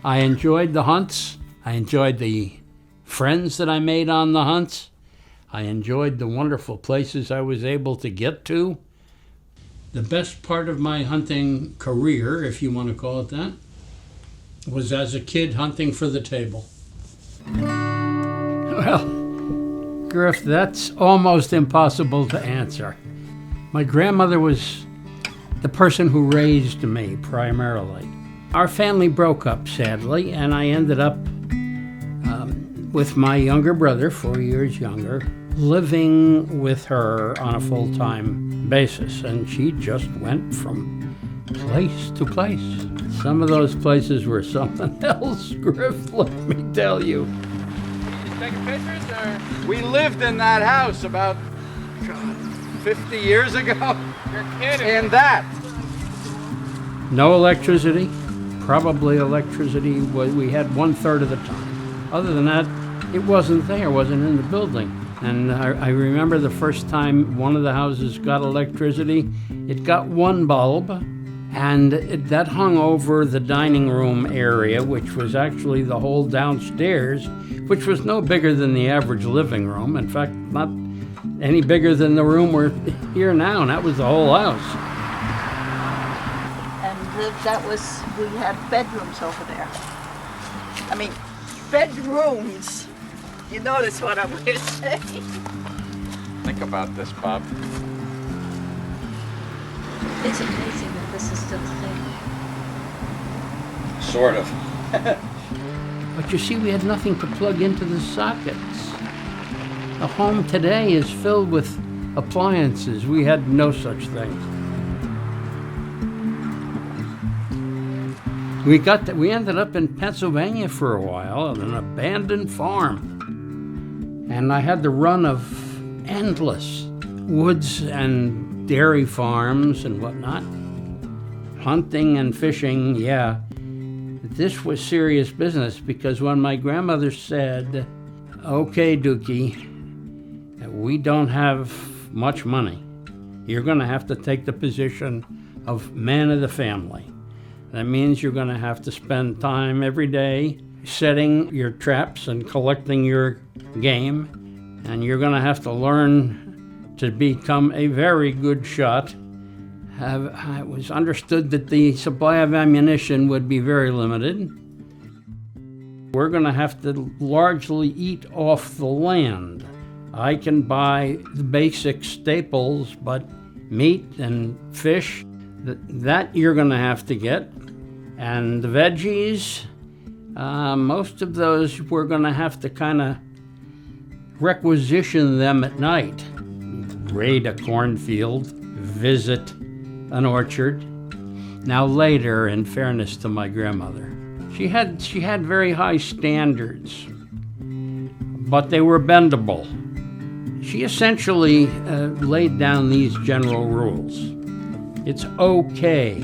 I enjoyed the hunts. I enjoyed the friends that I made on the hunts. I enjoyed the wonderful places I was able to get to. The best part of my hunting career, if you want to call it that, was as a kid hunting for the table. Well, Griff, that's almost impossible to answer. My grandmother was the person who raised me primarily. Our family broke up, sadly, and I ended up with my younger brother, 4 years younger, living with her on a full-time basis, and she just went from place to place. Some of those places were something else, Griff, let me tell you. You just taking pictures, or? We lived in that house about 50 years ago. You're kidding. In that. No electricity. Probably electricity, we had 1/3 of the time. Other than that, it wasn't there, wasn't in the building. And I remember the first time one of the houses got electricity, it got one bulb, and that hung over the dining room area, which was actually the whole downstairs, which was no bigger than the average living room. In fact, not any bigger than the room we're here now, and that was the whole house. We had bedrooms over there. I mean, bedrooms. You notice what I'm going to say. Think about this, Bob. It's amazing that this is still a thing. Sort of. But you see, we had nothing to plug into the sockets. The home today is filled with appliances. We had no such thing. We ended up in Pennsylvania for a while at an abandoned farm. And I had the run of endless woods and dairy farms and whatnot. Hunting and fishing, yeah. This was serious business because when my grandmother said, "Okay, Dookie, we don't have much money. You're going to have to take the position of man of the family. That means you're going to have to spend time every day setting your traps and collecting your game, and you're going to have to learn to become a very good shot." It was understood that the supply of ammunition would be very limited. We're going to have to largely eat off the land. I can buy the basic staples, but meat and fish, that you're going to have to get. And the veggies, most of those we're going to have to kind of requisition them at night. Raid a cornfield, visit an orchard. Now later, in fairness to my grandmother, she had very high standards, but they were bendable. She essentially laid down these general rules. It's okay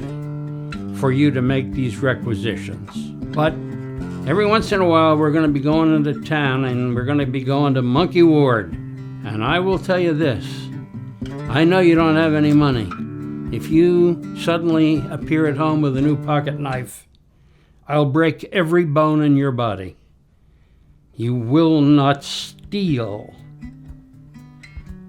for you to make these requisitions, but every once in a while we're going to be going into town and we're going to be going to Monkey Ward. And I will tell you this, I know you don't have any money. If you suddenly appear at home with a new pocket knife, I'll break every bone in your body. You will not steal.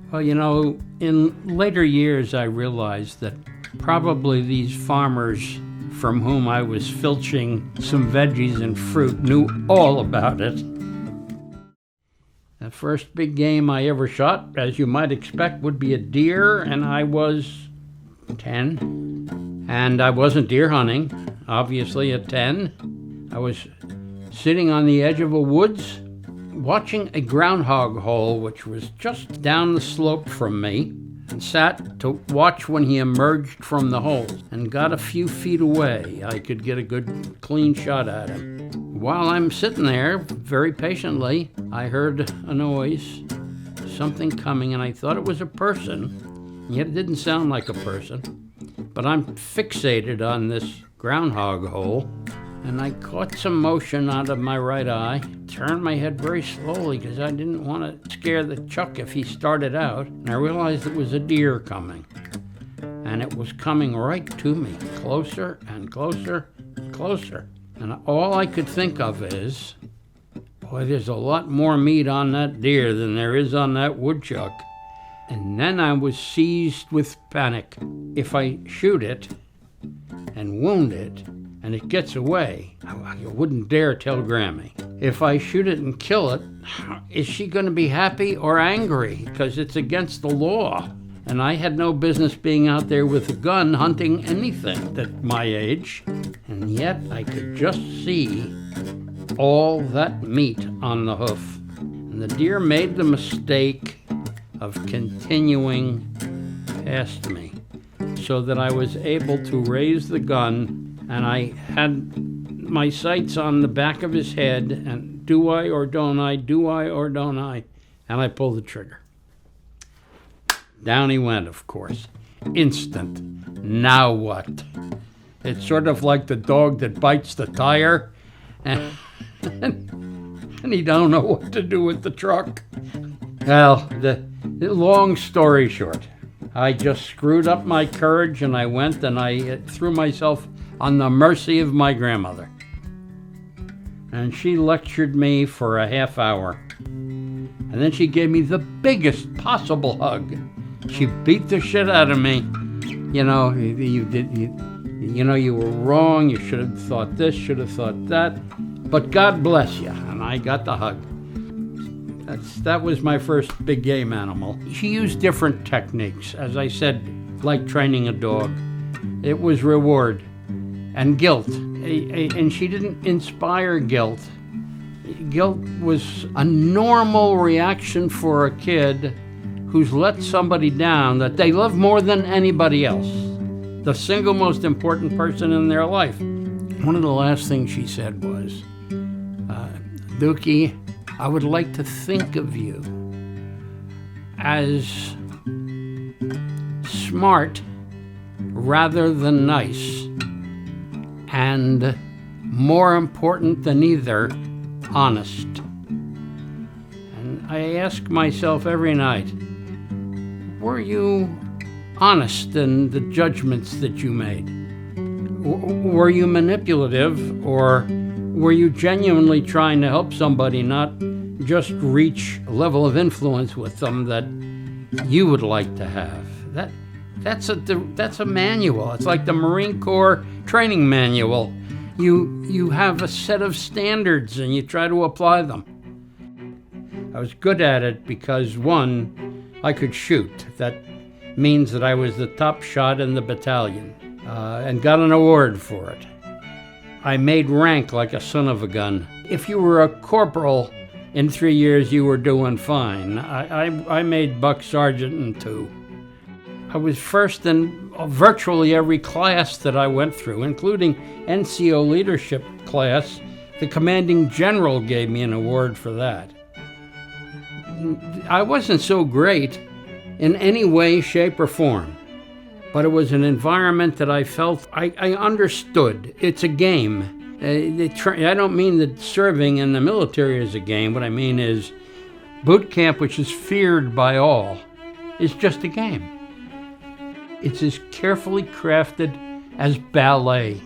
Well, you know, in later years I realized that probably these farmers from whom I was filching some veggies and fruit knew all about it. The first big game I ever shot, as you might expect, would be a deer, and I was 10. And I wasn't deer hunting, obviously, at 10. I was sitting on the edge of a woods, watching a groundhog hole, which was just down the slope from me, and sat to watch when he emerged from the hole, and got a few feet away. I could get a good, clean shot at him. While I'm sitting there, very patiently, I heard a noise, something coming, and I thought it was a person, yet it didn't sound like a person. But I'm fixated on this groundhog hole, and I caught some motion out of my right eye, turned my head very slowly because I didn't want to scare the chuck if he started out, and I realized it was a deer coming. And it was coming right to me, closer and closer and closer. And all I could think of is, boy, there's a lot more meat on that deer than there is on that woodchuck. And then I was seized with panic. If I shoot it and wound it and it gets away, I wouldn't dare tell Grammy. If I shoot it and kill it, is she going to be happy or angry? Because it's against the law. And I had no business being out there with a gun hunting anything at my age. And yet I could just see all that meat on the hoof. And the deer made the mistake of continuing past me, so that I was able to raise the gun, and I had my sights on the back of his head, and do I or don't I, do I or don't I, and I pulled the trigger. Down he went, of course. Instant. Now what? It's sort of like the dog that bites the tire, and he don't know what to do with the truck. Well, the long story short, I just screwed up my courage, and I went and I threw myself on the mercy of my grandmother. And she lectured me for a half hour. And then she gave me the biggest possible hug. She beat the shit out of me. You know, you were wrong. You should have thought this, should have thought that. But God bless you. And I got the hug. That was my first big game animal. She used different techniques, as I said, like training a dog. It was reward and guilt, and she didn't inspire guilt. Guilt was a normal reaction for a kid who's let somebody down that they love more than anybody else, the single most important person in their life. One of the last things she said was, Dookie, I would like to think of you as smart rather than nice, and more important than either, honest. And I ask myself every night, were you honest in the judgments that you made? Were you manipulative, or were you genuinely trying to help somebody, not just reach a level of influence with them that you would like to have? That's a manual. It's like the Marine Corps training manual. You have a set of standards and you try to apply them. I was good at it because, one, I could shoot. That means that I was the top shot in the battalion, and got an award for it. I made rank like a son of a gun. If you were a corporal in 3 years, you were doing fine. I made buck sergeant in 2. I was first in virtually every class that I went through, including NCO leadership class. The commanding general gave me an award for that. I wasn't so great in any way, shape, or form, but it was an environment that I felt I understood. It's a game. I don't mean that serving in the military is a game. What I mean is boot camp, which is feared by all, is just a game. It's as carefully crafted as ballet.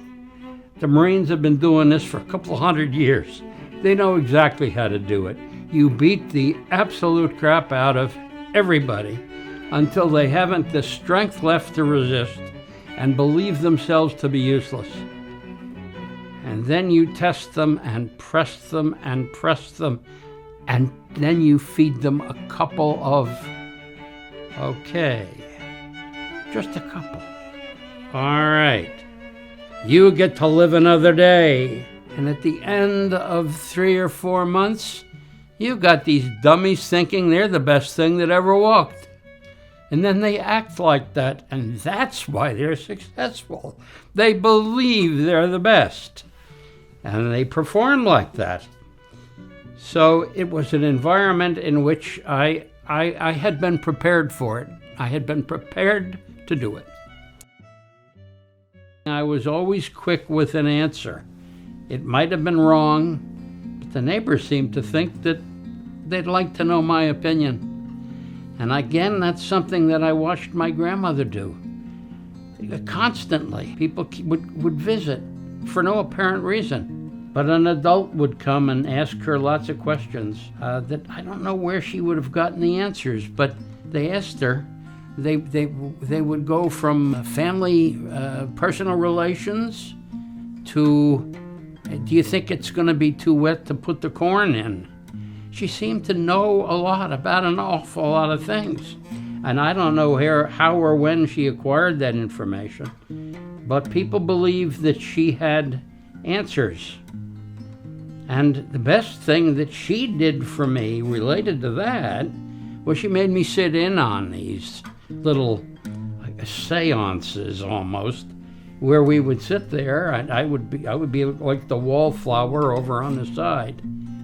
The Marines have been doing this for a couple of 100 years. They know exactly how to do it. You beat the absolute crap out of everybody until they haven't the strength left to resist and believe themselves to be useless. And then you test them and press them and press them, and then you feed them a couple of, okay, just a couple. All right, you get to live another day. And at the end of 3 or 4 months, you've got these dummies thinking they're the best thing that ever walked. And then they act like that, and that's why they're successful. They believe they're the best, and they perform like that. So it was an environment in which I had been prepared for it. I had been prepared to do it. I was always quick with an answer. It might have been wrong, but the neighbors seemed to think that they'd like to know my opinion. And again, that's something that I watched my grandmother do. Constantly, people would visit for no apparent reason. But an adult would come and ask her lots of questions that I don't know where she would have gotten the answers, but they asked her. They would go from family, personal relations to, do you think it's going to be too wet to put the corn in? She seemed to know a lot about an awful lot of things. And I don't know how or when she acquired that information, but people believe that she had answers. And the best thing that she did for me related to that was she made me sit in on these little seances almost, where we would sit there and I would be like the wallflower over on the side.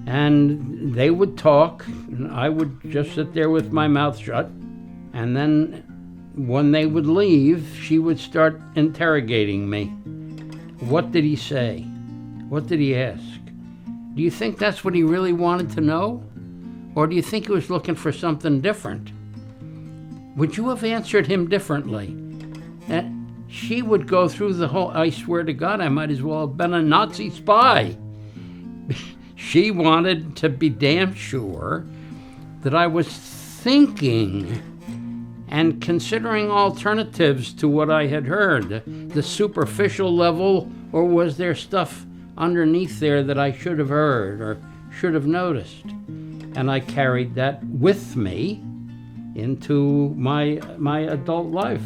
And they would talk, and I would just sit there with my mouth shut. And then when they would leave, she would start interrogating me. What did he say? What did he ask? Do you think that's what he really wanted to know? Or do you think he was looking for something different? Would you have answered him differently? And she would go through the whole, I swear to God, I might as well have been a Nazi spy. She wanted to be damn sure that I was thinking and considering alternatives to what I had heard, the superficial level, or was there stuff underneath there that I should have heard or should have noticed? And I carried that with me into my adult life.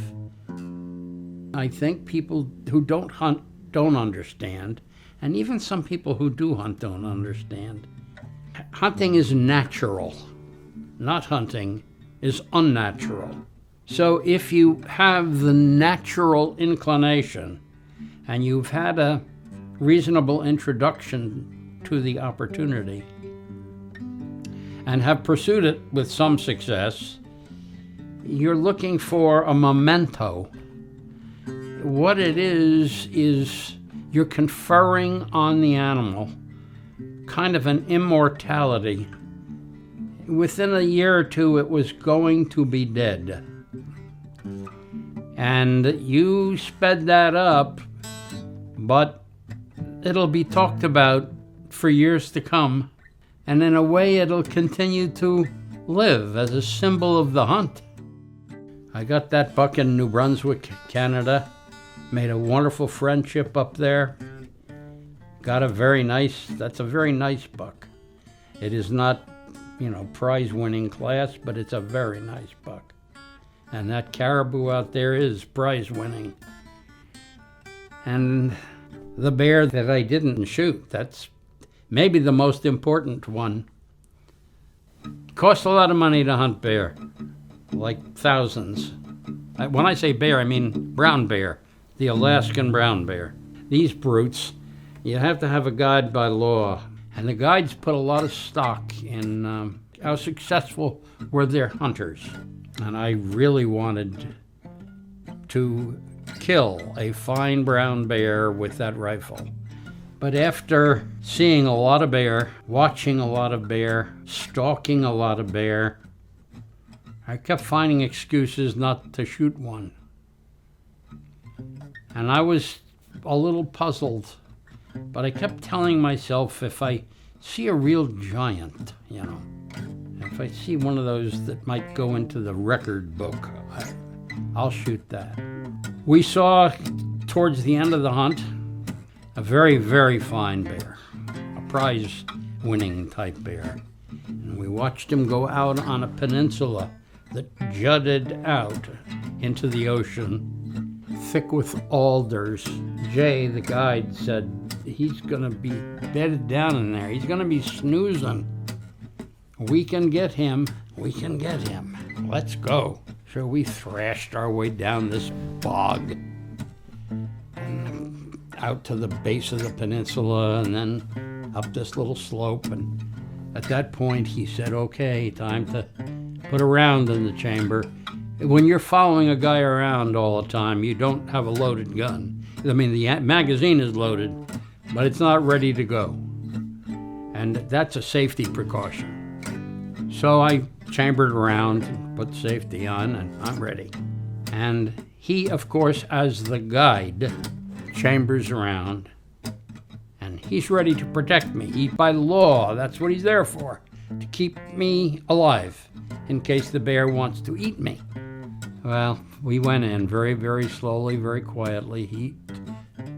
I think people who don't hunt don't understand, and even some people who do hunt don't understand. Hunting is natural. Not hunting is unnatural. So if you have the natural inclination and you've had a reasonable introduction to the opportunity and have pursued it with some success, you're looking for a memento. What it is you're conferring on the animal kind of an immortality. Within a year or two, it was going to be dead. And you sped that up, but it'll be talked about for years to come. And in a way, it'll continue to live as a symbol of the hunt. I got that buck in New Brunswick, Canada. Made a wonderful friendship up there. Got that's a very nice buck. It is not, prize-winning class, but it's a very nice buck. And that caribou out there is prize-winning. And the bear that I didn't shoot, that's maybe the most important one. Cost a lot of money to hunt bear, like thousands. When I say bear, I mean brown bear, the Alaskan brown bear. These brutes, you have to have a guide by law. And the guides put a lot of stock in how successful were their hunters. And I really wanted to kill a fine brown bear with that rifle. But after seeing a lot of bear, watching a lot of bear, stalking a lot of bear, I kept finding excuses not to shoot one. And I was a little puzzled, but I kept telling myself, if I see a real giant, if I see one of those that might go into the record book, I'll shoot that. We saw towards the end of the hunt a very, very fine bear, a prize-winning type bear. And we watched him go out on a peninsula that jutted out into the ocean, thick with alders. Jay, the guide, said, he's gonna be bedded down in there. He's gonna be snoozing. We can get him. Let's go. So we thrashed our way down this bog and out to the base of the peninsula and then up this little slope. And at that point, he said, okay, time to put a round in the chamber. When you're following a guy around all the time, you don't have a loaded gun. I mean, the magazine is loaded, but it's not ready to go. And that's a safety precaution. So I chambered around and put safety on, and I'm ready. And he, of course, as the guide, chambers around, and he's ready to protect me. By law, that's what he's there for, to keep me alive in case the bear wants to eat me. Well, we went in very, very slowly, very quietly. He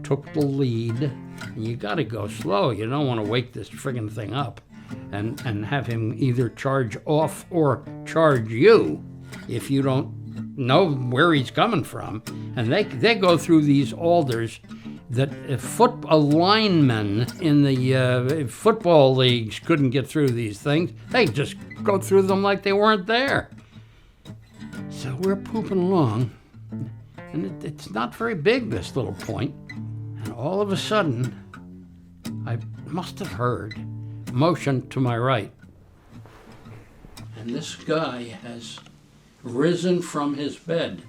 took the lead. And you got to go slow. You don't want to wake this friggin' thing up and have him either charge off or charge you if you don't know where he's coming from. And they go through these alders that a lineman in the football leagues couldn't get through these things. They just go through them like they weren't there. So we're pooping along, and it's not very big, this little point. And all of a sudden, I must have heard motion to my right. And this guy has risen from his bed.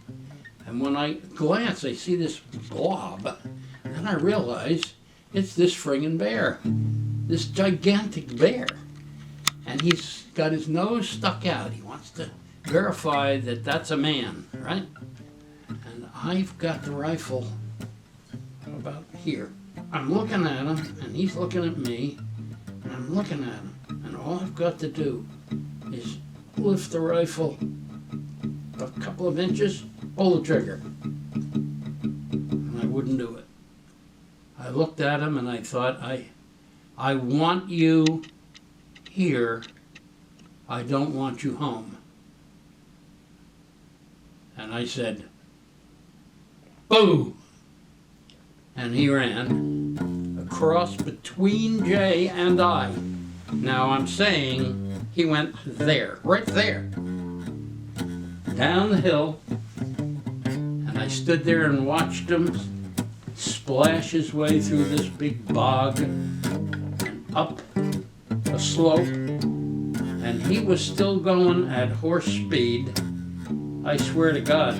And when I glance, I see this blob. And then I realize it's this friggin' bear, this gigantic bear. And he's got his nose stuck out. He wants to verify that that's a man, right? And I've got the rifle about here. I'm looking at him, and he's looking at me, and I'm looking at him. And all I've got to do is lift the rifle a couple of inches, pull the trigger. And I wouldn't do it. I looked at him and I thought, I want you here. I don't want you home. And I said, boo! And he ran across between Jay and I. Now I'm saying he went there, right there, down the hill, and I stood there and watched him splash his way through this big bog and up a slope, and he was still going at horse speed. I swear to God,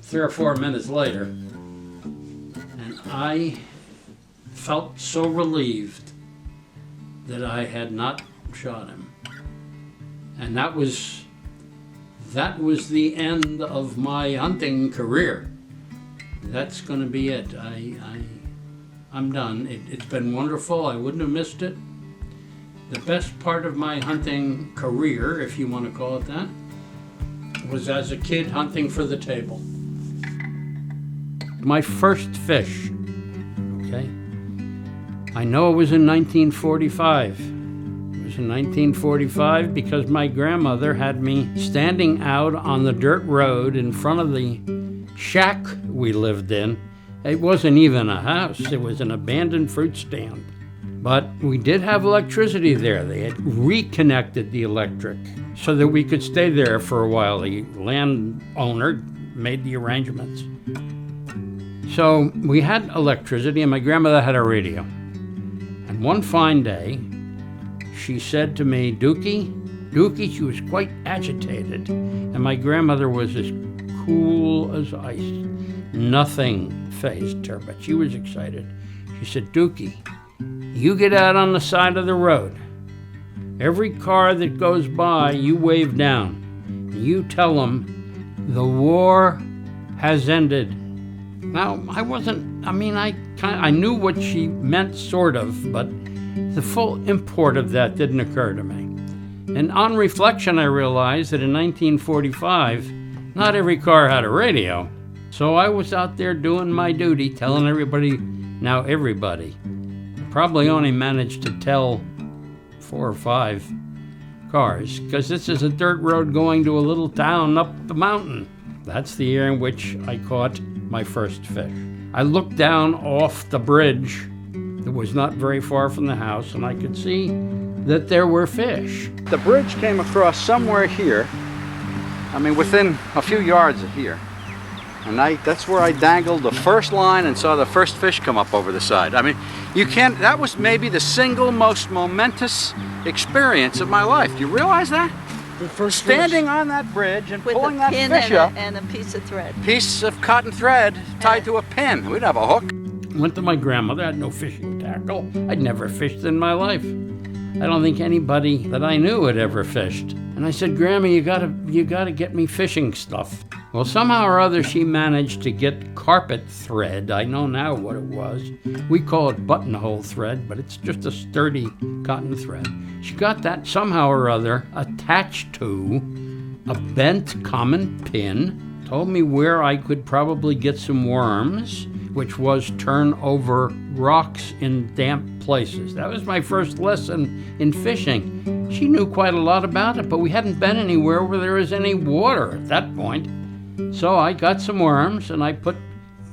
3 or 4 minutes later, and I felt so relieved that I had not shot him. And that was the end of my hunting career. That's going to be it. I'm done. It's been wonderful. I wouldn't have missed it. The best part of my hunting career, if you want to call it that, was as a kid hunting for the table. My first fish, okay? I know it was in 1945. It was in 1945 because my grandmother had me standing out on the dirt road in front of the shack we lived in. It wasn't even a house, it was an abandoned fruit stand. But we did have electricity there. They had reconnected the electric so that we could stay there for a while. The landowner made the arrangements. So we had electricity and my grandmother had a radio. And one fine day, she said to me, Dookie, she was quite agitated. And my grandmother was as cool as ice. Nothing fazed her, but she was excited. She said, Dookie, you get out on the side of the road. Every car that goes by, you wave down. You tell them the war has ended. Now, I knew what she meant, sort of, but the full import of that didn't occur to me. And on reflection, I realized that in 1945, not every car had a radio. So I was out there doing my duty, telling everybody, probably only managed to tell 4 or 5 cars, because this is a dirt road going to a little town up the mountain. That's the year in which I caught my first fish. I looked down off the bridge that was not very far from the house, and I could see that there were fish. The bridge came across somewhere here, within a few yards of here. And that's where I dangled the first line and saw the first fish come up over the side. That was maybe the single most momentous experience of my life. Do you realize that? Standing on that bridge and with pulling a that pin fish up. and a piece of thread. Piece of cotton thread tied to a pin. We'd have a hook. Went to my grandmother, had no fishing tackle. I'd never fished in my life. I don't think anybody that I knew had ever fished. And I said, Grandma, you gotta get me fishing stuff. Well, somehow or other, she managed to get carpet thread. I know now what it was. We call it buttonhole thread, but it's just a sturdy cotton thread. She got that somehow or other attached to a bent common pin, told me where I could probably get some worms, which was turn over rocks in damp places. That was my first lesson in fishing. She knew quite a lot about it, but we hadn't been anywhere where there was any water at that point. So I got some worms, and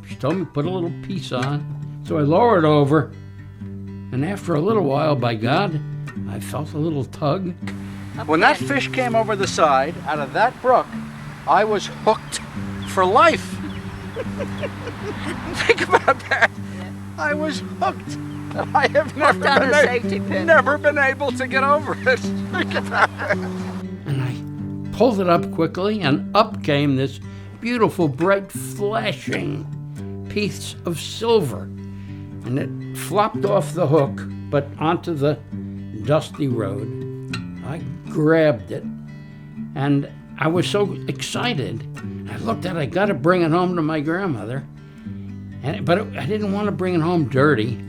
she told me put a little piece on. So I lowered over, and after a little while, by God, I felt a little tug. When that fish came over the side, out of that brook, I was hooked for life. Think about that. I was hooked. And I have never been able to get over it. Think about it. And I pulled it up quickly, and up came this beautiful, bright, flashing piece of silver. And it flopped off the hook, but onto the dusty road. I grabbed it, and I was so excited. I looked at it, I got to bring it home to my grandmother. But I didn't want to bring it home dirty.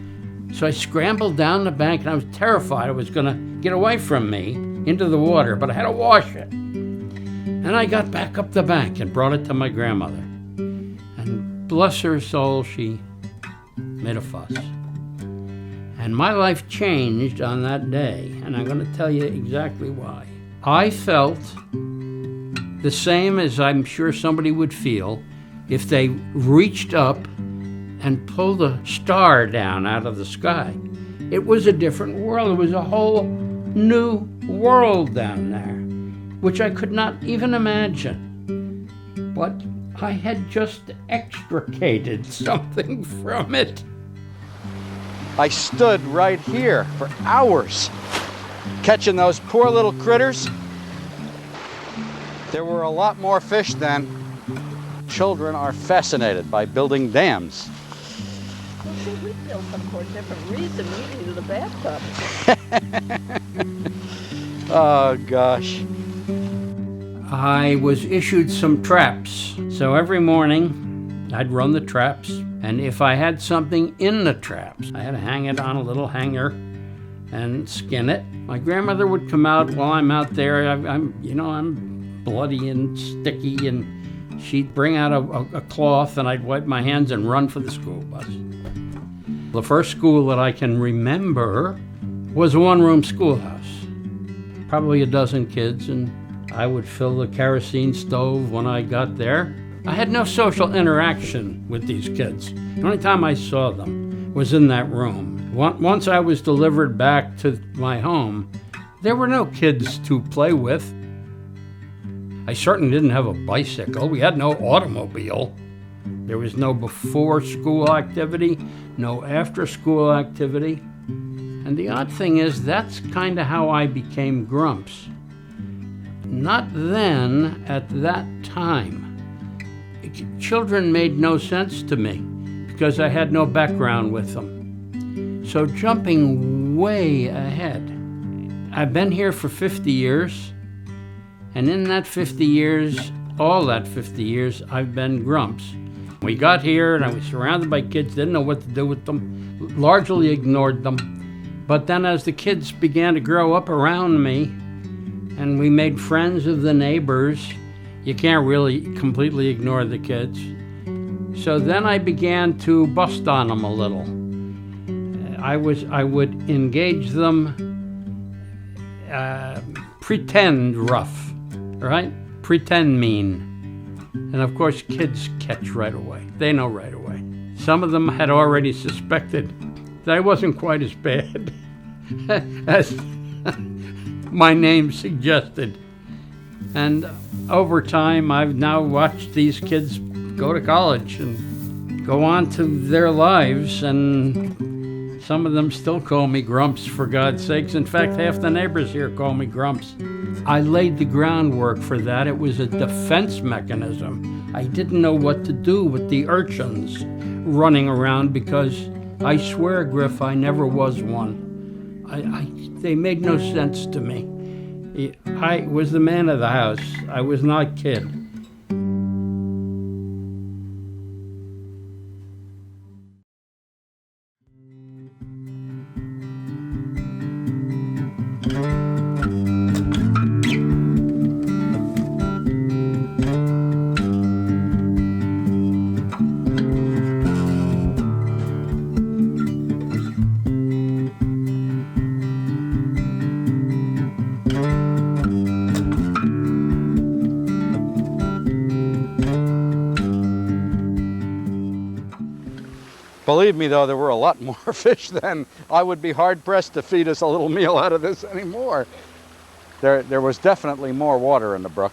So I scrambled down the bank, and I was terrified it was going to get away from me into the water, but I had to wash it. And I got back up the bank and brought it to my grandmother. And bless her soul, she made a fuss. And my life changed on that day, and I'm going to tell you exactly why. I felt the same as I'm sure somebody would feel if they reached up and pulled a star down out of the sky. It was a different world. It was a whole new world down there, which I could not even imagine. But I had just extricated something from it. I stood right here for hours, catching those poor little critters. There were a lot more fish then. Children are fascinated by building dams. Well, see, we built them for a different reason. We needed a bathtub. Oh, gosh. I was issued some traps. So every morning, I'd run the traps. And if I had something in the traps, I had to hang it on a little hanger and skin it. My grandmother would come out while I'm out there. I'm bloody and sticky, and she'd bring out a cloth, and I'd wipe my hands and run for the school bus. The first school that I can remember was a one-room schoolhouse. Probably a dozen kids, and I would fill the kerosene stove when I got there. I had no social interaction with these kids. The only time I saw them was in that room. Once I was delivered back to my home, there were no kids to play with. I certainly didn't have a bicycle. We had no automobile. There was no before-school activity, no after-school activity. And the odd thing is, that's kind of how I became Grumps. Not then, at that time. Children made no sense to me because I had no background with them. So jumping way ahead, I've been here for 50 years, and in that 50 years, all that 50 years, I've been Grumps. We got here and I was surrounded by kids, didn't know what to do with them, largely ignored them. But then as the kids began to grow up around me and we made friends of the neighbors, you can't really completely ignore the kids. So then I began to bust on them a little. I would engage them, pretend rough, right? Pretend mean. And of course, kids catch right away. They know right away. Some of them had already suspected that I wasn't quite as bad as my name suggested. And over time, I've now watched these kids go to college and go on to their lives, and some of them still call me Grumps, for God's sakes. In fact, half the neighbors here call me Grumps. I laid the groundwork for that. It was a defense mechanism. I didn't know what to do with the urchins running around because I swear, Griff, I never was one. They made no sense to me. I was the man of the house. I was not kid. Believe me though, there were a lot more fish then. I would be hard pressed to feed us a little meal out of this anymore. There was definitely more water in the brook.